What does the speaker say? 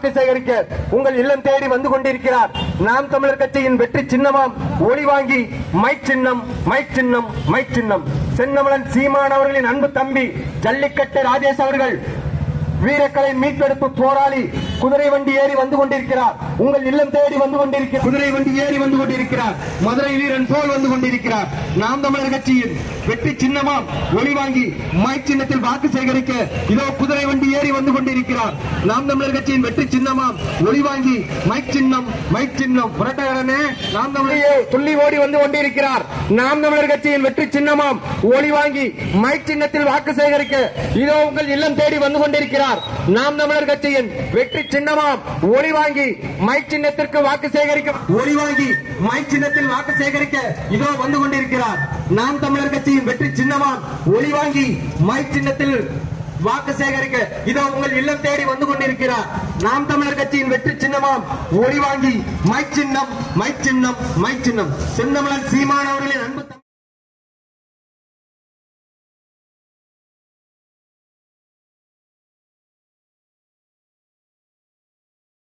வாக்கு சேகரிக்க உங்கள் இல்லம் தேடி வந்து கொண்டிருக்கிறார். நாம் தமிழர் கட்சியின் வெற்றி சின்னமாம் ஒளி வாங்கி மைக் சின்னம் மைக் சின்னம் மைக் சின்னம். சென்னமலன் சீமான் அவர்களின் அன்பு தம்பி ஜல்லிக்கட்டு ராஜேஷ் அவர்கள் வீரக்கலை மீட்டெடுப்பு போராளி குதிரை வண்டி ஏறி வந்து கொண்டிருக்கிறார். உங்கள் இல்லம் தேடி வந்து கொண்டிருக்கிறார். குதிரை வண்டி ஏறி வந்து கொண்டிருக்கிறார். மதுரை வீரன் போல் வந்து கொண்டிருக்கிறார். நாம் தமிழர் கட்சியின் வெற்றி சின்னமாம் ஒளி வாங்கி மைக் சின்னத்தில் வாக்கு சேகரிக்க இதோ குதிரை வண்டி ஏறி வந்து கொண்டிருக்கிறார். நாம் தமிழர் கட்சியின் வெற்றி சின்னமாம் ஒளி வாங்கி மைக் சின்னம் மைக் சின்னம். புரட்டகரனே நாம் தமிழையே துள்ளி ஓடி வந்து கொண்டிருக்கிறார். நாம் தமிழர் கட்சியின் வெற்றி சின்னமாம் ஒளி வாங்கி மைக் சின்னத்தில் வாக்கு சேகரிக்க இதோ உங்கள் இல்லம் தேடி வந்து கொண்டிருக்கிறார். நாம் தமிழர் கட்சியின் வெற்றி சின்னமாம் ஒளி வாங்கி மைக் சின்னத்திற்கு வாக்கு சேகரிக்க ஒளி வாங்கி மைக் சின்னத்தில் வாக்கு சேகரிக்க இதோ வந்து கொண்டிருக்கிறார். நாம் தமிழர் கட்சியின் வெற்றி சின்னமாம் ஒளி வாங்கி மைக் சின்னத்தில் வாக்கு சேகரிக்க இதோ உங்கள் இல்லம் தேடி வந்து கொண்டிருக்கிறார். நாம் தமிழர் கட்சியின் வெற்றி சின்னமாம் ஒளி வாங்கி மைக் சின்னம் மைக் சின்னம் மைக் சின்னம். சென்னமலன் சீமான் அவர்களின் அன்பு